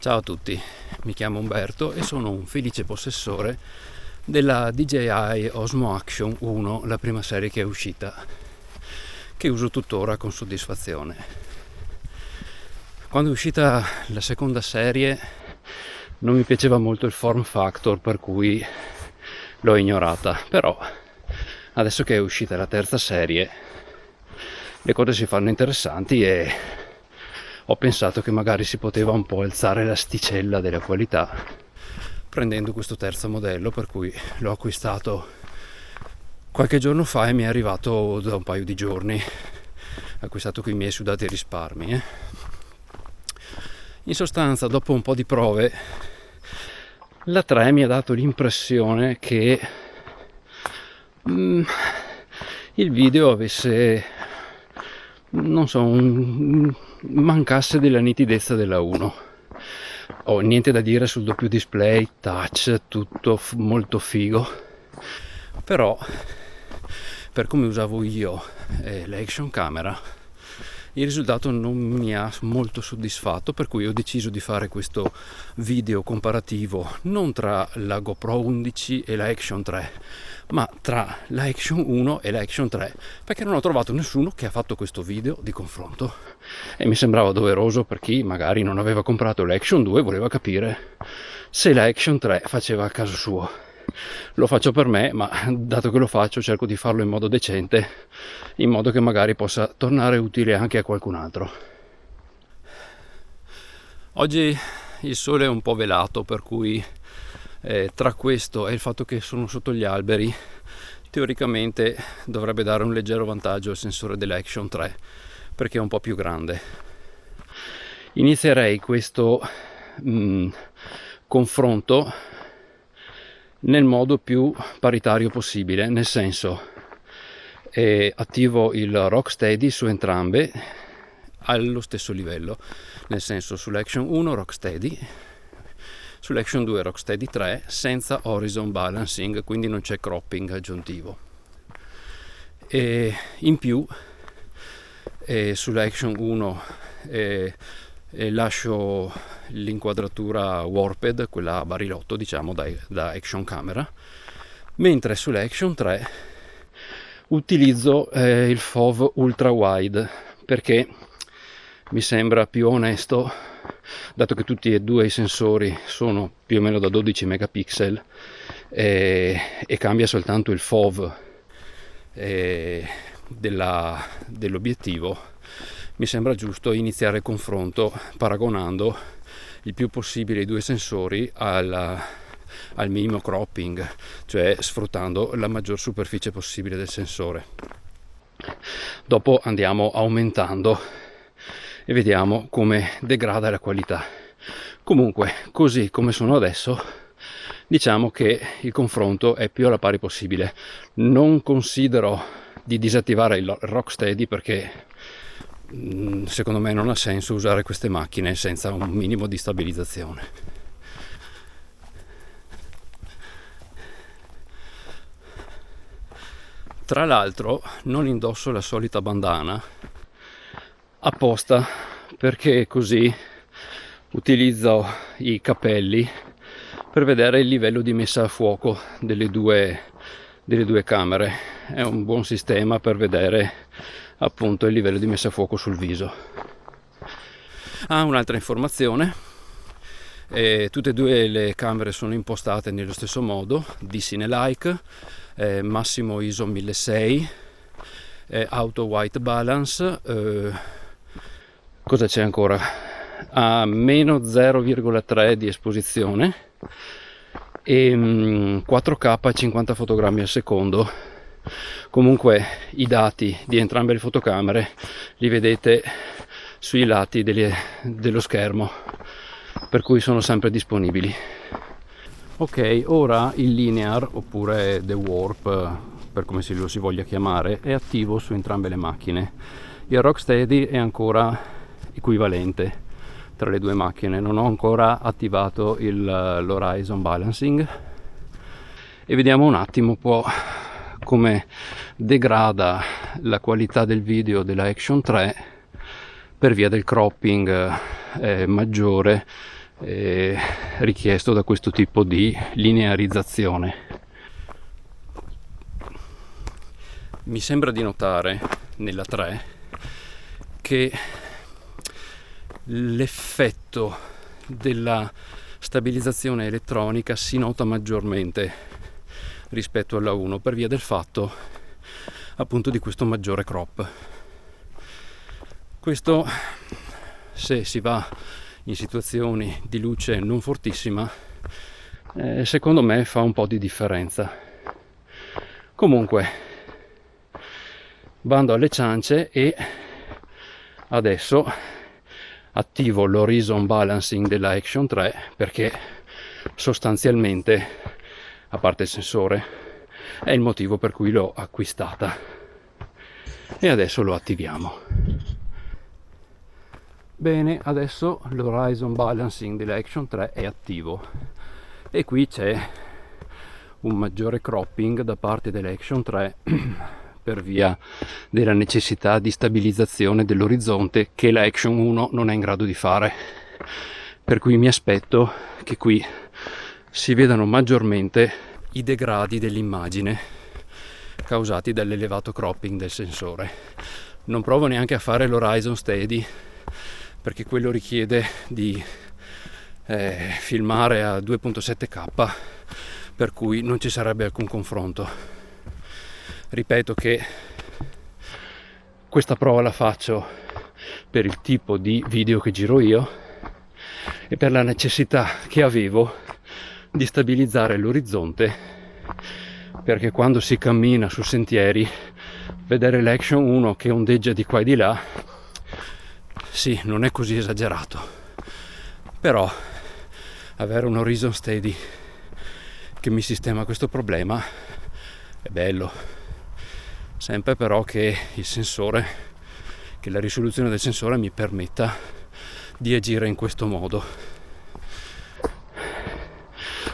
Ciao a tutti, mi chiamo Umberto e sono un felice possessore della DJI Osmo Action 1, la prima serie che è uscita, che uso tuttora con soddisfazione. Quando è uscita la seconda serie non mi piaceva molto il form factor, per cui l'ho ignorata, però adesso che è uscita la terza serie le cose si fanno interessanti e ho pensato che magari si poteva un po' alzare l'asticella della qualità prendendo questo terzo modello, per cui l'ho acquistato qualche giorno fa e mi è arrivato da un paio di giorni, acquistato con i miei sudati risparmi. In sostanza, dopo un po' di prove, la 3 mi ha dato l'impressione che il video avesse, non so, mancasse della nitidezza della 1. Ho niente da dire sul doppio display, touch, tutto molto figo, però per come usavo io l'action camera il risultato non mi ha molto soddisfatto, per cui ho deciso di fare questo video comparativo non tra la GoPro 11 e la Action 3, ma tra la Action 1 e la Action 3, perché non ho trovato nessuno che ha fatto questo video di confronto e mi sembrava doveroso per chi magari non aveva comprato la Action 2 e voleva capire se la Action 3 faceva al caso suo. Lo faccio per me, ma dato che lo faccio cerco di farlo in modo decente, in modo che magari possa tornare utile anche a qualcun altro. Oggi il sole è un po' velato, per cui tra questo e il fatto che sono sotto gli alberi, teoricamente dovrebbe dare un leggero vantaggio al sensore dell'Action 3, perché è un po' più grande. Inizierei questo confronto nel modo più paritario possibile, nel senso attivo il Rocksteady su entrambe allo stesso livello, nel senso sull'Action 1 Rocksteady, sull'Action 2 Rocksteady 3 senza horizon balancing, quindi non c'è cropping aggiuntivo, e in più sull'Action 1 lascio l'inquadratura warped, quella a barilotto diciamo da action camera, mentre sull'Action 3 utilizzo il FOV ultra wide, perché mi sembra più onesto, dato che tutti e due i sensori sono più o meno da 12 megapixel e cambia soltanto il FOV dell'obiettivo. Mi sembra giusto iniziare il confronto paragonando il più possibile i due sensori al minimo cropping, cioè sfruttando la maggior superficie possibile del sensore. Dopo andiamo aumentando e vediamo come degrada la qualità. Comunque, così come sono adesso, diciamo che il confronto è più alla pari possibile. Non considero di disattivare il Rocksteady, perché secondo me non ha senso usare queste macchine senza un minimo di stabilizzazione. Tra l'altro non indosso la solita bandana apposta, perché così utilizzo i capelli per vedere il livello di messa a fuoco delle due camere. È un buon sistema per vedere appunto il livello di messa a fuoco sul viso. Un'altra informazione: tutte e due le camere sono impostate nello stesso modo, di Cinelike, massimo ISO 1600, auto white balance, cosa c'è ancora? A meno 0,3 di esposizione e 4K a 50 fotogrammi al secondo. Comunque i dati di entrambe le fotocamere li vedete sui lati dello schermo, per cui sono sempre disponibili. Ok, ora il linear oppure the warp, per come lo si voglia chiamare, è attivo su entrambe le macchine. Il Rocksteady è ancora equivalente tra le due macchine, non ho ancora attivato l'horizon balancing e vediamo un attimo come degrada la qualità del video della Action 3 per via del cropping maggiore richiesto da questo tipo di linearizzazione. Mi sembra di notare nella 3 che l'effetto della stabilizzazione elettronica si nota maggiormente rispetto alla 1 per via del fatto appunto di questo maggiore crop. Questo, se si va in situazioni di luce non fortissima, secondo me fa un po' di differenza. Comunque, bando alle ciance e adesso attivo l'horizon balancing della Action 3 perché sostanzialmente, a parte il sensore, è il motivo per cui l'ho acquistata. E adesso lo attiviamo. Bene, adesso l'horizon balancing della Action 3 è attivo e qui c'è un maggiore cropping da parte dell'Action 3 per via della necessità di stabilizzazione dell'orizzonte che la Action 1 non è in grado di fare, per cui mi aspetto che qui si vedano maggiormente i degradi dell'immagine causati dall'elevato cropping del sensore. Non provo neanche a fare l'horizon steady perché quello richiede di filmare a 2.7K, per cui non ci sarebbe alcun confronto. Ripeto che questa prova la faccio per il tipo di video che giro io e per la necessità che avevo di stabilizzare l'orizzonte, perché quando si cammina su sentieri vedere l'Action 1 che ondeggia di qua e di là, sì, non è così esagerato, però avere un horizon steady che mi sistema questo problema è bello, sempre però che il sensore, che la risoluzione del sensore mi permetta di agire in questo modo.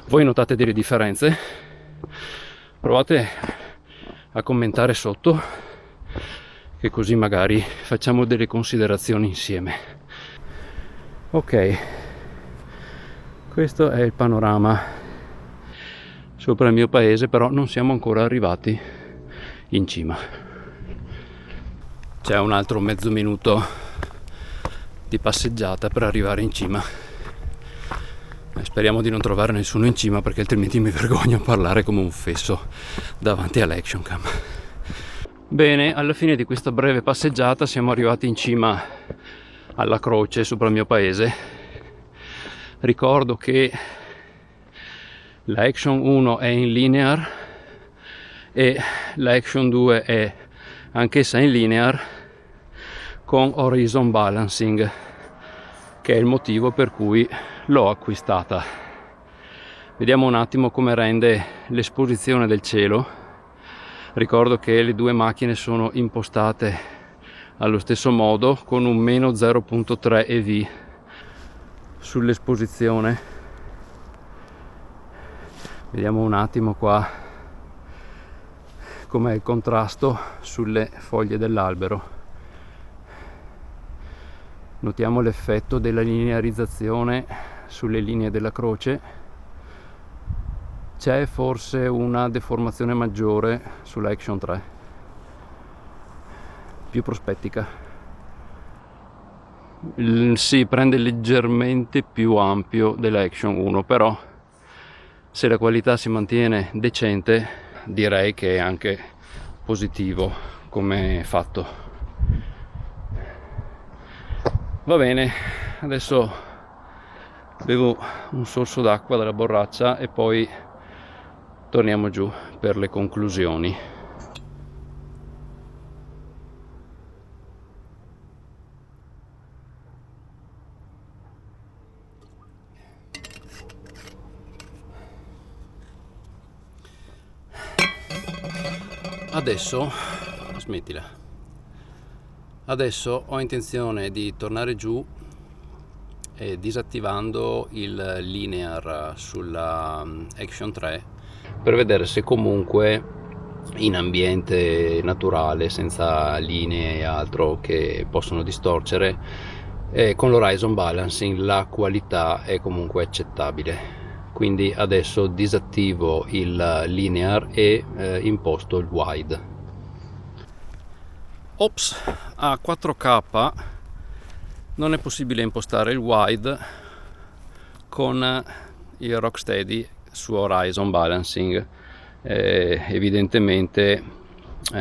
Voi notate delle differenze? Provate a commentare sotto, che così magari facciamo delle considerazioni insieme. Ok, questo è il panorama sopra il mio paese, però non siamo ancora arrivati in cima. C'è un altro mezzo minuto di passeggiata per arrivare in cima. Speriamo di non trovare nessuno in cima, perché altrimenti mi vergogno a parlare come un fesso davanti all'Action Cam. Bene, alla fine di questa breve passeggiata siamo arrivati in cima alla croce sopra il mio paese. Ricordo che la Action 1 è in linear e la Action 2 è anch'essa in linear con horizon balancing, che è il motivo per cui l'ho acquistata. Vediamo un attimo come rende l'esposizione del cielo. Ricordo che le due macchine sono impostate allo stesso modo, con un meno 0.3 EV sull'esposizione. Vediamo un attimo qua com'è il contrasto sulle foglie dell'albero. Notiamo l'effetto della linearizzazione sulle linee della croce. C'è forse una deformazione maggiore sulla Action 3, più prospettica. Si prende leggermente più ampio della Action 1, però se la qualità si mantiene decente direi che è anche positivo come fatto. Va bene, adesso bevo un sorso d'acqua dalla borraccia e poi torniamo giù per le conclusioni. Adesso smettila. Adesso ho intenzione di tornare giù disattivando il linear sulla Action 3 per vedere se comunque in ambiente naturale, senza linee e altro che possono distorcere, e con l'horizon balancing la qualità è comunque accettabile. Quindi adesso disattivo il linear e imposto il wide. Ops, a 4K non è possibile impostare il wide con il Rocksteady su horizon balancing. Evidentemente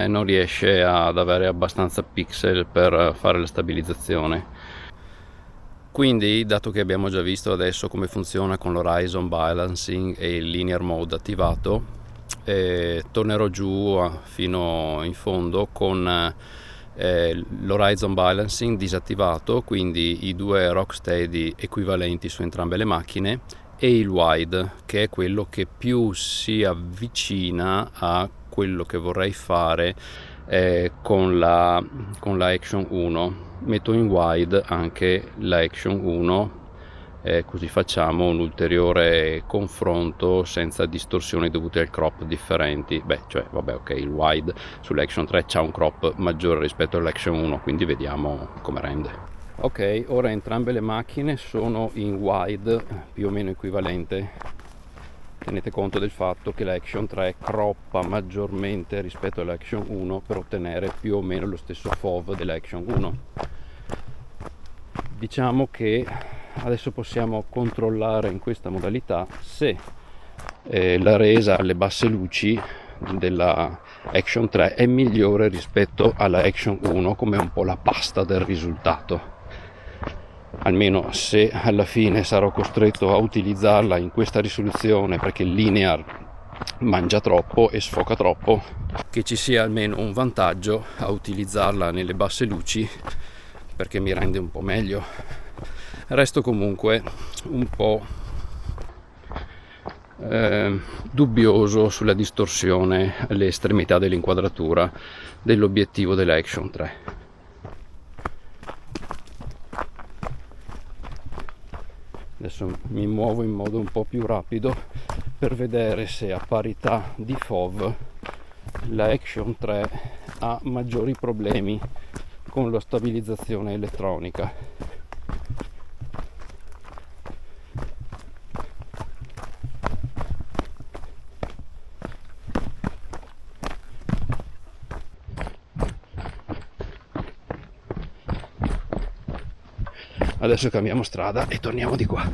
non riesce ad avere abbastanza pixel per fare la stabilizzazione. Quindi, dato che abbiamo già visto adesso come funziona con l'horizon balancing e il linear mode attivato, tornerò giù fino in fondo con l'horizon balancing disattivato, quindi i due Rocksteady equivalenti su entrambe le macchine, e il wide, che è quello che più si avvicina a quello che vorrei fare con la Action 1. Metto in wide anche la Action 1, così facciamo un ulteriore confronto senza distorsioni dovute al crop differenti. Il wide sull'Action 3 c'ha un crop maggiore rispetto all'Action 1, quindi vediamo come rende. Ok, ora entrambe le macchine sono in wide più o meno equivalente. Tenete conto del fatto che l'Action 3 croppa maggiormente rispetto all'Action 1 per ottenere più o meno lo stesso FOV dell'Action 1. Diciamo che adesso possiamo controllare in questa modalità se la resa alle basse luci della Action 3 è migliore rispetto alla Action 1, come un po' la pasta del risultato. Almeno se alla fine sarò costretto a utilizzarla in questa risoluzione perché il linear mangia troppo e sfoca troppo, che ci sia almeno un vantaggio a utilizzarla nelle basse luci perché mi rende un po' meglio. Resto comunque un po' dubbioso sulla distorsione alle estremità dell'inquadratura dell'obiettivo dell'Action 3. Adesso mi muovo in modo un po' più rapido per vedere se a parità di FOV la Action 3 ha maggiori problemi con la stabilizzazione elettronica. Adesso cambiamo strada e torniamo di qua.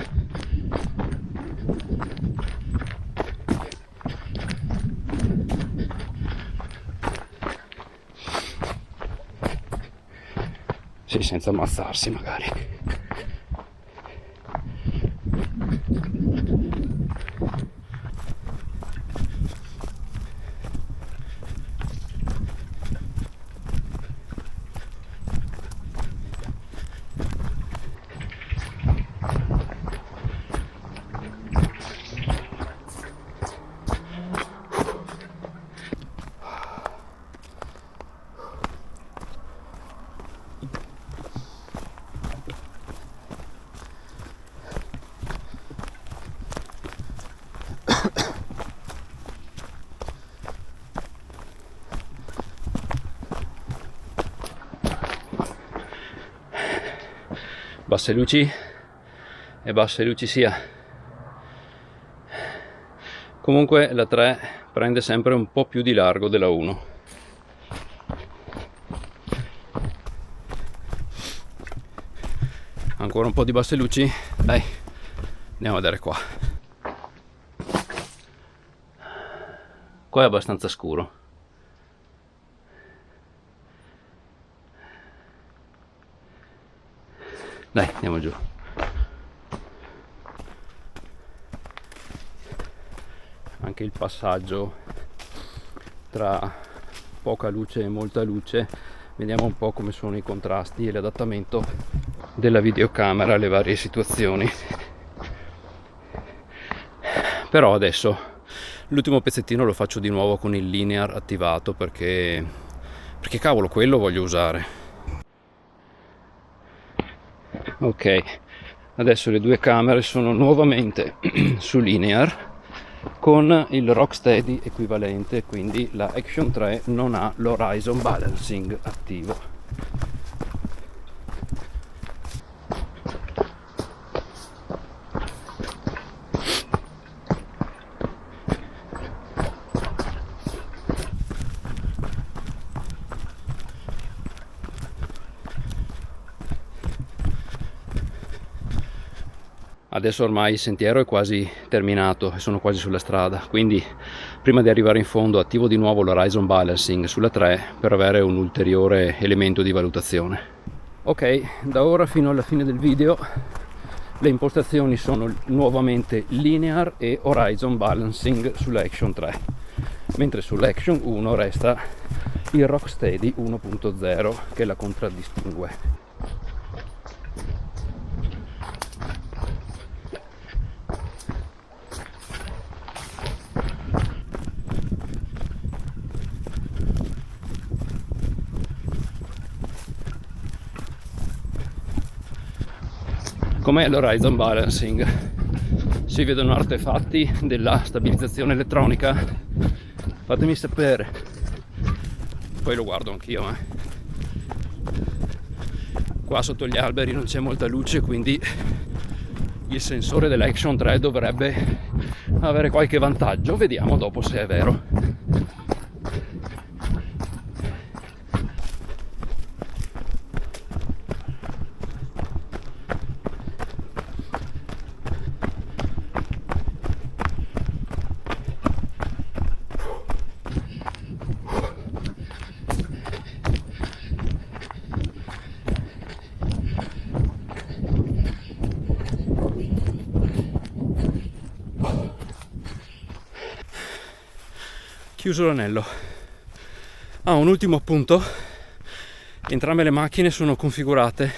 Sì, senza ammazzarsi magari. Basse luci e basse luci sia. Comunque la 3 prende sempre un po' più di largo della 1. Ancora un po' di basse luci, dai, andiamo a vedere qua. Qua è abbastanza scuro. Dai, andiamo giù. Anche il passaggio tra poca luce e molta luce, vediamo un po' come sono i contrasti e l'adattamento della videocamera alle varie situazioni. Però adesso l'ultimo pezzettino lo faccio di nuovo con il linear attivato perché cavolo, quello voglio usare. Ok, adesso le due camere sono nuovamente su linear con il Rocksteady equivalente, quindi la Action 3 non ha l'horizon balancing attivo. adesso ormai il sentiero è quasi terminato e sono quasi sulla strada, quindi prima di arrivare in fondo attivo di nuovo l'horizon balancing sulla 3 per avere un ulteriore elemento di valutazione. Ok, da ora fino alla fine del video le impostazioni sono nuovamente linear e horizon balancing sull'Action 3, mentre sull'Action 1 resta il Rocksteady 1.0 che la contraddistingue. Com'è l'horizon balancing? Si vedono artefatti della stabilizzazione elettronica? Fatemi sapere, poi lo guardo anch'io. Qua sotto gli alberi non c'è molta luce, quindi il sensore dell'Action 3 dovrebbe avere qualche vantaggio, vediamo dopo se è vero. Chiuso l'anello. Un ultimo appunto: entrambe le macchine sono configurate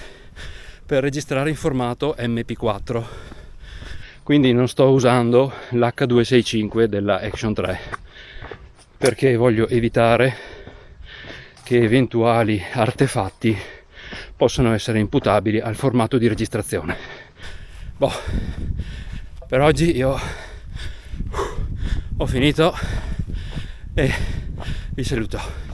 per registrare in formato MP4, quindi non sto usando l'H265 della Action 3 perché voglio evitare che eventuali artefatti possano essere imputabili al formato di registrazione. Per oggi io ho finito e vi saluto.